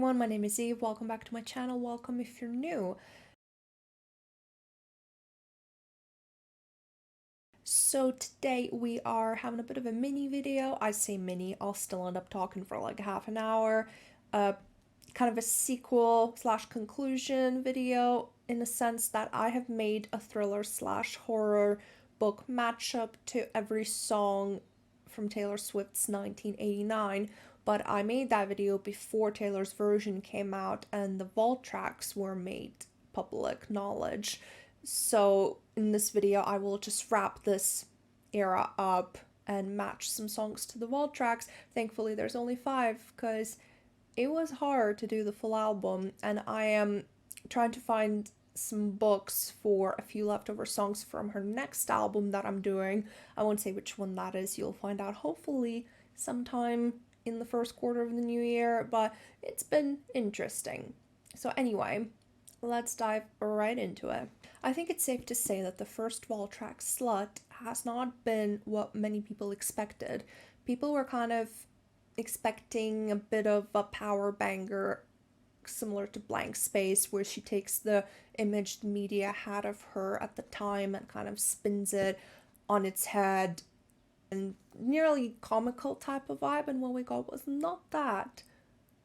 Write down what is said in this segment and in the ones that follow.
everyone, my name is Eve. Welcome back to my channel. Welcome if you're new. So today we are having a bit of a mini video. I say mini, I'll still end up talking for like half an hour. Kind of a sequel slash conclusion video in the sense that I have made a thriller slash horror book matchup to every song from Taylor Swift's 1989, but I made that video before Taylor's version came out and the vault tracks were made public knowledge. So in this video I will just wrap this era up and match some songs to the vault tracks. Thankfully there's only 5 because it was hard to do the full album, and I am trying to find some books for a few leftover songs from her next album that I'm doing. I won't say which one that is, you'll find out hopefully sometime in the first quarter of the new year, but it's been interesting. So anyway, let's dive right into it. I think it's safe to say that the first vault track, Slut, has not been what many people expected. People were kind of expecting a bit of a power banger similar to Blank Space, where she takes the image the media had of her at the time and kind of spins it on its head, and nearly comical type of vibe, and what we got was not that.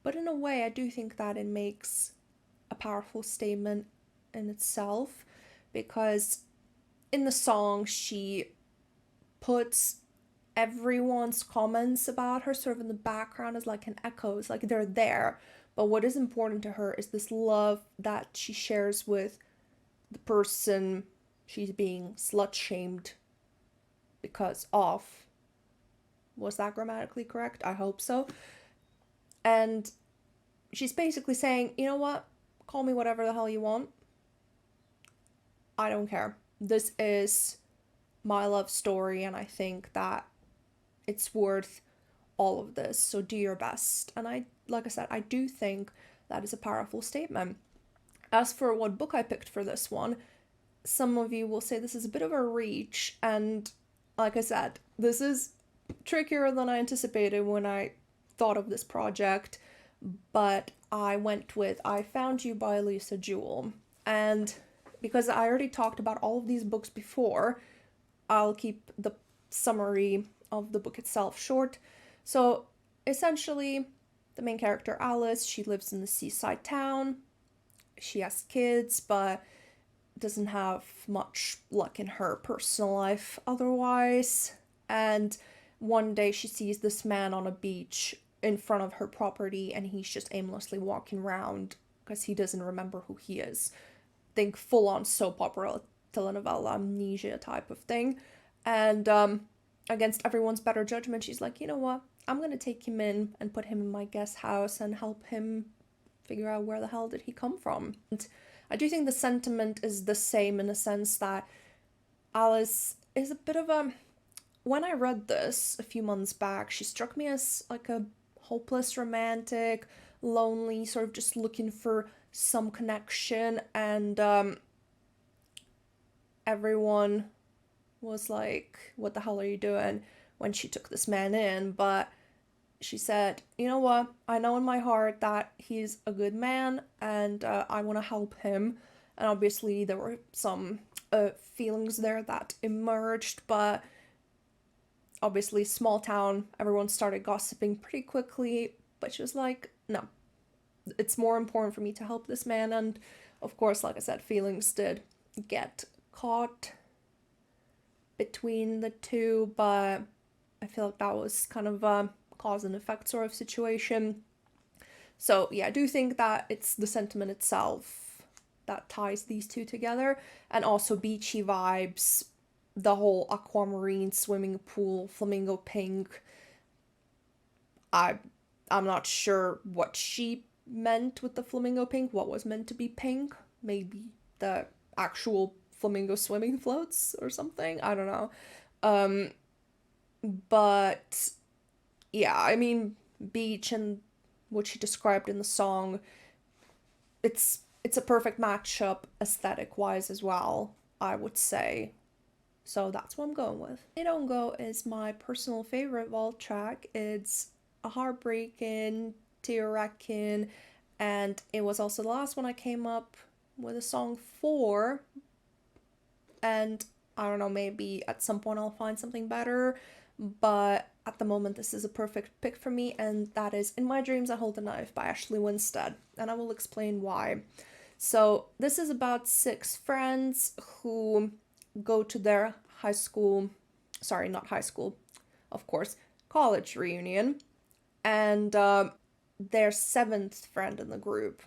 But in a way I do think that it makes a powerful statement in itself, because in the song she puts everyone's comments about her sort of in the background as like an echo. It's like they're there, but what is important to her is this love that she shares with the person she's being slut shamed because of. Was that grammatically correct? I hope so. And she's basically saying, you know what, call me whatever the hell you want, I don't care. This is my love story, and I think that it's worth all of this, so do your best. And like I said, I do think that is a powerful statement. As for what book I picked for this one, some of you will say this is a bit of a reach, and like I said, this is trickier than I anticipated when I thought of this project, but I went with I Found You by Lisa Jewell. And because I already talked about all of these books before, I'll keep the summary of the book itself short. So essentially, the main character Alice, she lives in the seaside town. She has kids, but doesn't have much luck in her personal life otherwise. And one day she sees this man on a beach in front of her property, and he's just aimlessly walking around because he doesn't remember who he is. Think full-on soap opera telenovela amnesia type of thing. And against everyone's better judgment, she's like, you know what, I'm gonna take him in and put him in my guest house and help him figure out where the hell did he come from. And I do think the sentiment is the same in the sense that Alice is a bit of a... When I read this a few months back, she struck me as like a hopeless romantic, lonely, sort of just looking for some connection, and everyone was like, what the hell are you doing, when she took this man in. But she said, you know what, I know in my heart that he's a good man, and I want to help him. And obviously there were some feelings there that emerged, but obviously small town, everyone started gossiping pretty quickly, but she was like, no, it's more important for me to help this man. And of course, like I said, feelings did get caught between the two, but I feel like that was kind of a cause and effect sort of situation. So yeah, I do think that it's the sentiment itself that ties these two together, and also beachy vibes, the whole aquamarine swimming pool, flamingo pink. I'm not sure what she meant with the flamingo pink, what was meant to be pink. Maybe the actual flamingo swimming floats or something, I don't know. But yeah, I mean, beach and what she described in the song, it's a perfect matchup aesthetic wise as well, I would say. So that's what I'm going with. They Don't Go is my personal favorite vault track. It's a heartbreaking, tear-wrecking, And it was also the last one I came up with a song for. And I don't know, maybe at some point I'll find something better. But at the moment, this is a perfect pick for me, and that is In My Dreams I Hold a Knife by Ashley Winstead. And I will explain why. So, this is about 6 friends who go to their high school, sorry, not high school, of course, college reunion. And their 7th friend in the group,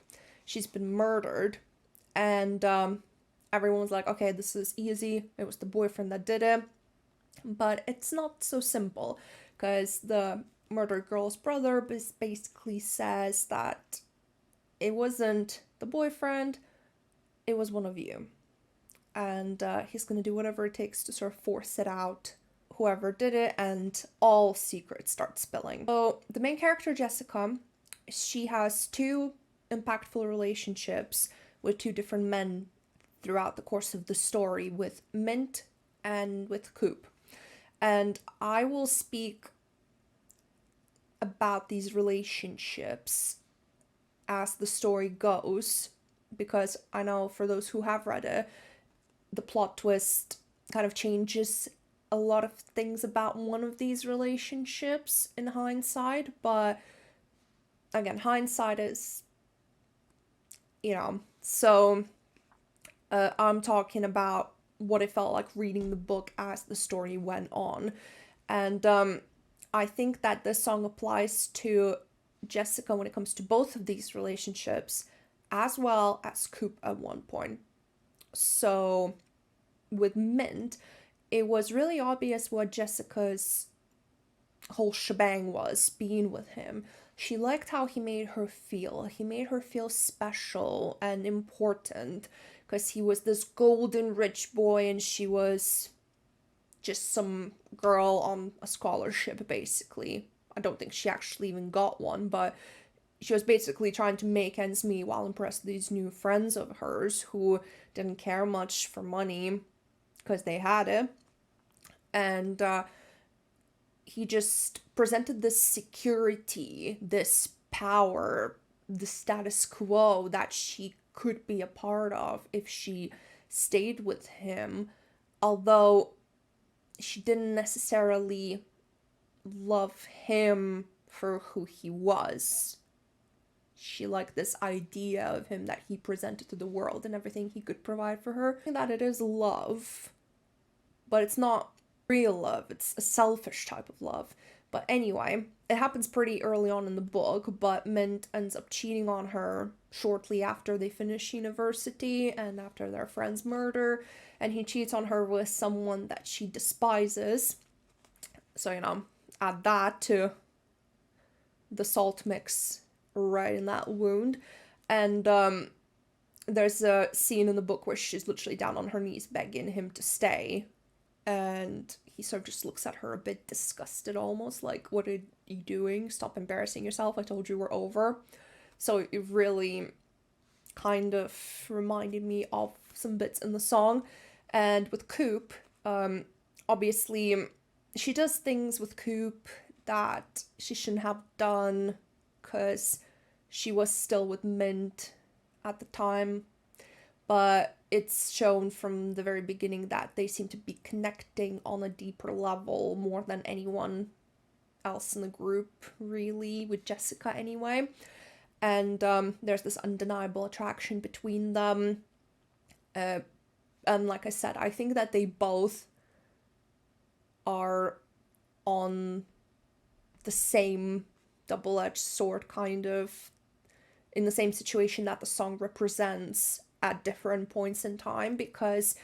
she's been murdered. And everyone was like, okay, this is easy. It was the boyfriend that did it. But it's not so simple, because the murdered girl's brother basically says that it wasn't the boyfriend, it was one of you. And he's going to do whatever it takes to sort of force it out, whoever did it, and all secrets start spilling. So the main character, Jessica, she has 2 impactful relationships with 2 different men throughout the course of the story, with Mint and with Coop. And I will speak about these relationships as the story goes, because I know for those who have read it, the plot twist kind of changes a lot of things about one of these relationships in hindsight. But again, hindsight is, so I'm talking about what it felt like reading the book as the story went on. And I think that this song applies to Jessica when it comes to both of these relationships, as well as Coop at one point. So with Mint, it was really obvious what Jessica's whole shebang was being with him. She liked how he made her feel. He made her feel special and important, because he was this golden rich boy and she was just some girl on a scholarship, basically. I don't think she actually even got one, but she was basically trying to make ends meet while impressing these new friends of hers who didn't care much for money because they had it. And he just presented this security, this power, the status quo that she could be a part of if she stayed with him, although she didn't necessarily love him for who he was. She liked this idea of him that he presented to the world and everything he could provide for her. That it is love, but it's not real love, it's a selfish type of love. But anyway, it happens pretty early on in the book, but Mint ends up cheating on her shortly after they finish university and after their friend's murder, and he cheats on her with someone that she despises. So, add that to the salt mix right in that wound. And there's a scene in the book where she's literally down on her knees begging him to stay, and he sort of just looks at her a bit disgusted, almost like, what are you doing? Stop embarrassing yourself. I told you we're over. So it really kind of reminded me of some bits in the song. And with Coop, obviously, she does things with Coop that she shouldn't have done because she was still with Mint at the time. But it's shown from the very beginning that they seem to be connecting on a deeper level more than anyone else in the group, really, with Jessica anyway. And there's this undeniable attraction between them. And like I said, I think that they both are on the same double-edged sword, kind of, in the same situation that the song represents at different points in time, because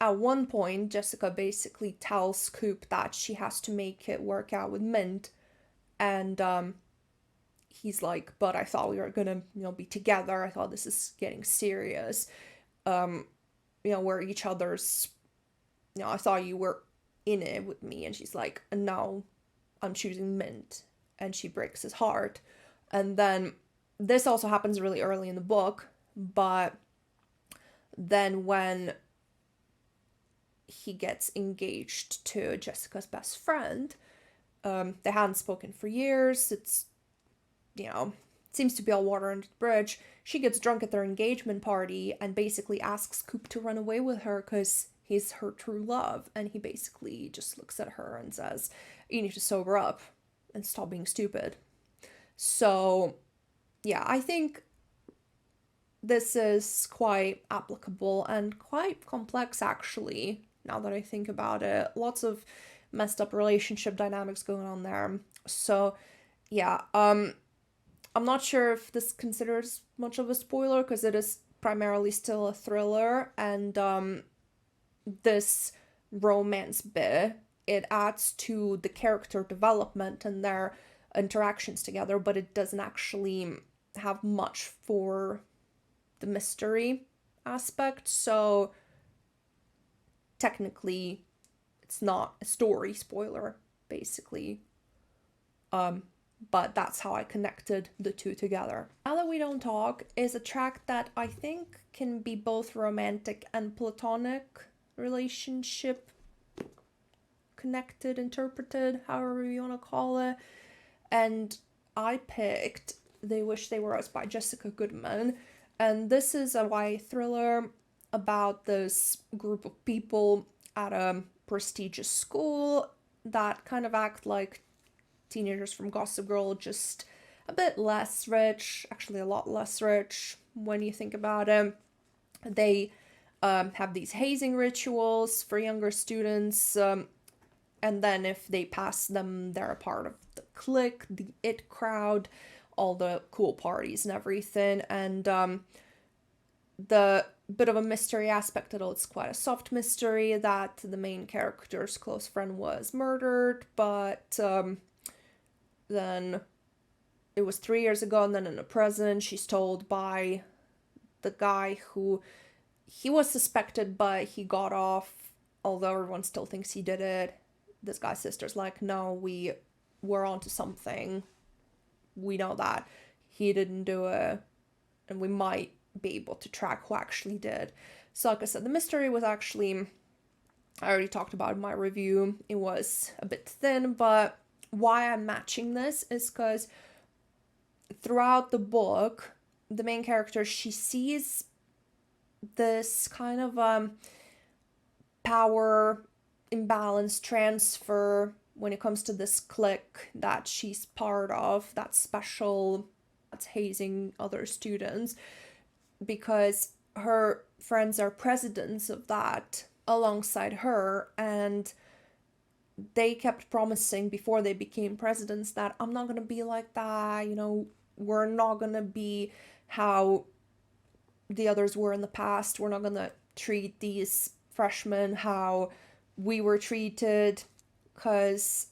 at one point Jessica basically tells Coop that she has to make it work out with Mint, and he's like, but I thought we were gonna be together, I thought this is getting serious, we're each other's, I thought you were in it with me. And she's like, no, I'm choosing Mint. And she breaks his heart. And then this also happens really early in the book, but then when he gets engaged to Jessica's best friend, they hadn't spoken for years. It's seems to be all water under the bridge. She gets drunk at their engagement party and basically asks Coop to run away with her because he's her true love. And he basically just looks at her and says, you need to sober up and stop being stupid. So, yeah, I think this is quite applicable and quite complex, actually, now that I think about it. Lots of messed up relationship dynamics going on there. So, yeah, I'm not sure if this considers much of a spoiler because it is primarily still a thriller, and this romance bit, it adds to the character development and their interactions together, but it doesn't actually have much for the mystery aspect. So technically it's not a story spoiler, basically. But that's how I connected the two together. Now That We Don't Talk is a track that I think can be both romantic and platonic relationship connected, interpreted, however you want to call it. And I picked They Wish They Were Us by Jessica Goodman. And this is a YA thriller about this group of people at a prestigious school that kind of act like teenagers from Gossip Girl, just a bit less rich, actually a lot less rich when you think about it. They have these hazing rituals for younger students, and then if they pass them, they're a part of the clique, the it crowd, all the cool parties and everything. And the bit of a mystery aspect of it, it's quite a soft mystery that the main character's close friend was murdered, but then it was 3 years ago, and then in the present, she's told by the guy who he was suspected, but he got off, although everyone still thinks he did it. This guy's sister's like, no, we were onto something. We know that he didn't do it, and we might be able to track who actually did. So like I said, the mystery was actually, I already talked about in my review, it was a bit thin, but why I'm matching this is because throughout the book, the main character, she sees this kind of power imbalance transfer when it comes to this clique that she's part of, that special that's hazing other students, because her friends are presidents of that alongside her, and they kept promising before they became presidents that I'm not gonna be like that, you know, we're not gonna be how the others were in the past, we're not gonna treat these freshmen how we were treated, because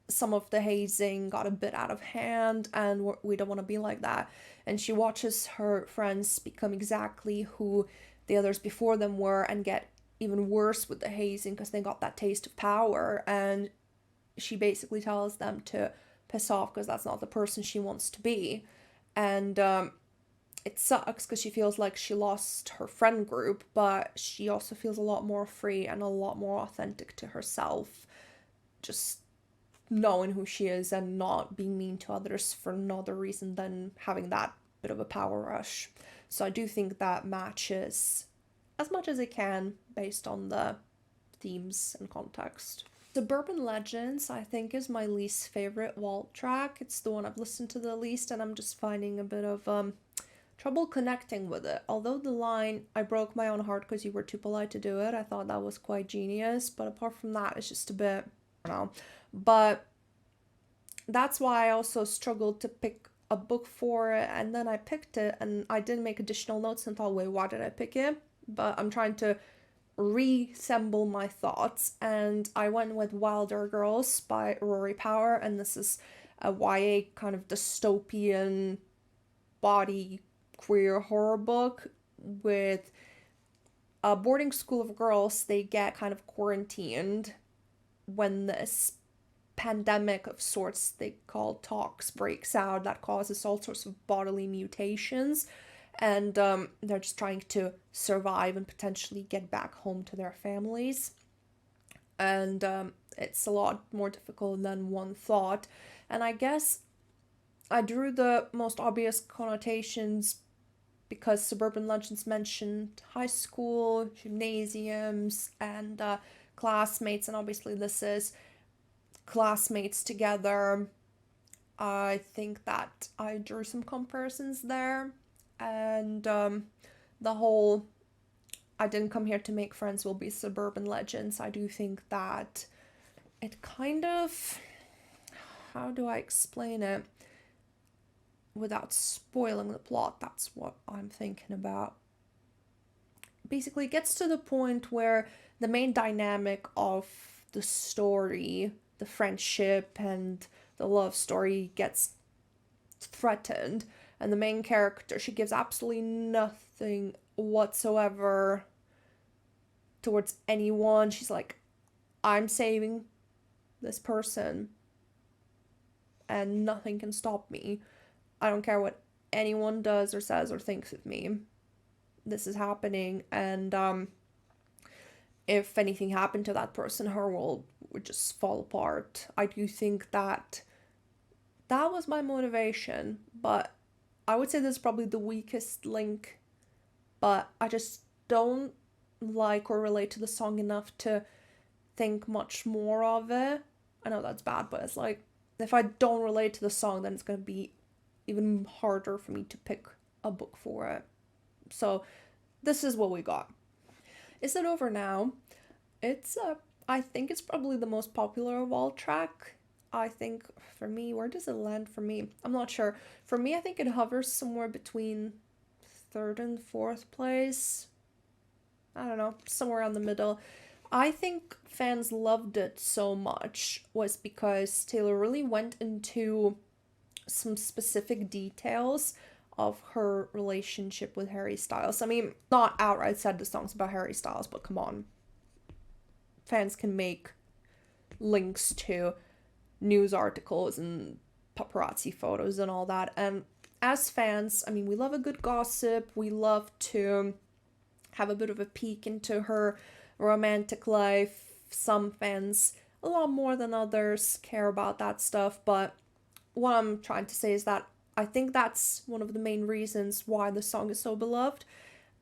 some of the hazing got a bit out of hand and we don't want to be like that. And she watches her friends become exactly who the others before them were and get even worse with the hazing because they got that taste of power, and she basically tells them to piss off because that's not the person she wants to be. And it sucks because she feels like she lost her friend group, but she also feels a lot more free and a lot more authentic to herself, just knowing who she is and not being mean to others for no other reason than having that bit of a power rush. So I do think that matches as much as it can based on the themes and context. Suburban Legends, I think, is my least favorite Walt track. It's the one I've listened to the least, and I'm just finding a bit of trouble connecting with it. Although the line, I broke my own heart because you were too polite to do it, I thought that was quite genius, but apart from that, it's just a bit, I don't know. But that's why I also struggled to pick a book for it, and then I picked it, and I didn't make additional notes and thought, wait, why did I pick it? But I'm trying to reassemble my thoughts, and I went with Wilder Girls by Rory Power, and this is a YA kind of dystopian body queer horror book with a boarding school of girls. They get kind of quarantined when this pandemic of sorts they call tox breaks out that causes all sorts of bodily mutations, and they're just trying to survive and potentially get back home to their families. And it's a lot more difficult than one thought. And I guess I drew the most obvious connotations because suburban legends mentioned high school, gymnasiums, and classmates, and obviously this is classmates together. I think that I drew some comparisons there, and the whole I didn't come here to make friends will be suburban legends. I do think that it kind of, how do I explain it without spoiling the plot? That's what I'm thinking about. Basically, it gets to the point where the main dynamic of the story, the friendship and the love story, gets threatened, and the main character, she gives absolutely nothing whatsoever towards anyone. She's like, I'm saving this person and nothing can stop me. I don't care what anyone does or says or thinks of me. This is happening, and if anything happened to that person, her world would just fall apart. I do think that that was my motivation, but I would say this is probably the weakest link, but I just don't like or relate to the song enough to think much more of it. I know that's bad, but it's like, if I don't relate to the song, then it's going to be even harder for me to pick a book for it. So this is what we got. Is It Over Now? It's I think it's probably the most popular of all track. I think for me, where does it land for me? I'm not sure. For me, I think it hovers somewhere between third and fourth place. I don't know, somewhere around the middle. I think fans loved it so much was because Taylor really went into some specific details of her relationship with Harry Styles. I mean, not outright said the song's about Harry Styles, but come on. Fans can make links to news articles and paparazzi photos and all that. And as fans, I mean, we love a good gossip. We love to have a bit of a peek into her romantic life. Some fans, a lot more than others, care about that stuff. But what I'm trying to say is that I think that's one of the main reasons why the song is so beloved.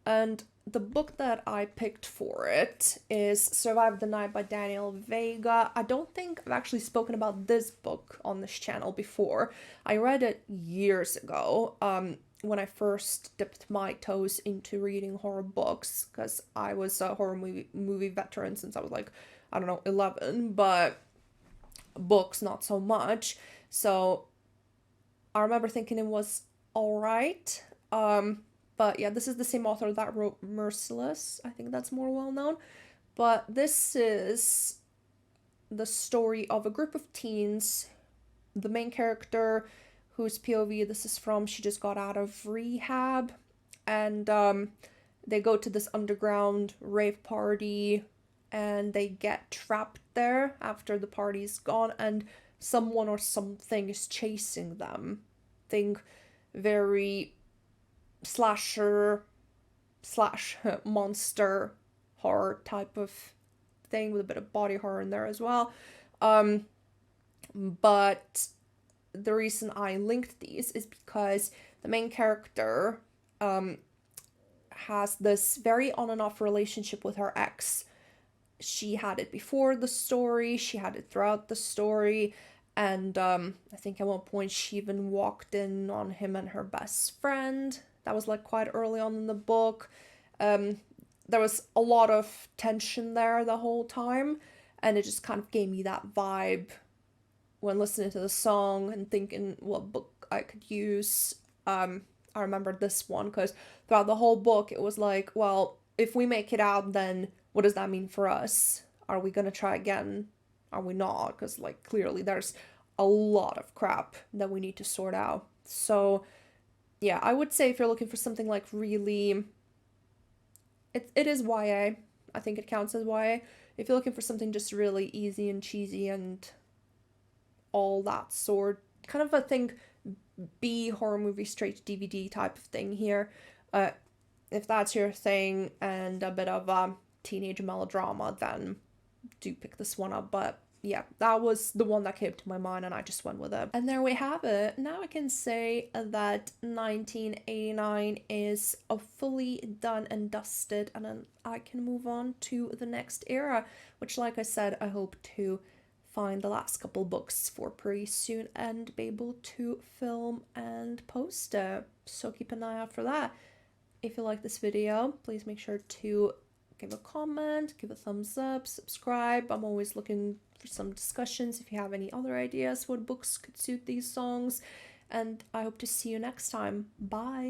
And the book that I picked for it is Survive the Night by Daniel Vega. I don't think I've actually spoken about this book on this channel before. I read it years ago, when I first dipped my toes into reading horror books, because I was a horror movie veteran since I was like, I don't know, 11, but books not so much. So I remember thinking it was alright. But yeah, this is the same author that wrote Merciless. I think that's more well known. But this is the story of a group of teens. The main character, whose POV this is from, she just got out of rehab. And they go to this underground rave party. And they get trapped there after the party's gone. And someone or something is chasing them. Think very slasher / monster horror type of thing with a bit of body horror in there as well. But the reason I linked these is because the main character has this very on and off relationship with her ex. She had it before the story, she had it throughout the story, and I think at one point she even walked in on him and her best friend. That was like quite early on in the book. There was a lot of tension there the whole time, and it just kind of gave me that vibe when listening to the song and thinking what book I could use. I remembered this one because throughout the whole book it was like, well, if we make it out, then what does that mean for us? Are we gonna try again? Are we not? Because like clearly there's a lot of crap that we need to sort out. So yeah, I would say if you're looking for something like really, it is YA. I think it counts as YA. If you're looking for something just really easy and cheesy and all that sort, kind of a thing, B horror movie straight to DVD type of thing here. If that's your thing and a bit of teenage melodrama, then do pick this one up. But yeah, that was the one that came to my mind and I just went with it. And there we have it. Now I can say that 1989 is fully done and dusted, and then I can move on to the next era, which, like I said, I hope to find the last couple books for pretty soon and be able to film and post it. So keep an eye out for that. If you like this video, please make sure to give a comment, give a thumbs up, subscribe. I'm always looking for some discussions if you have any other ideas what books could suit these songs. And I hope to see you next time. Bye.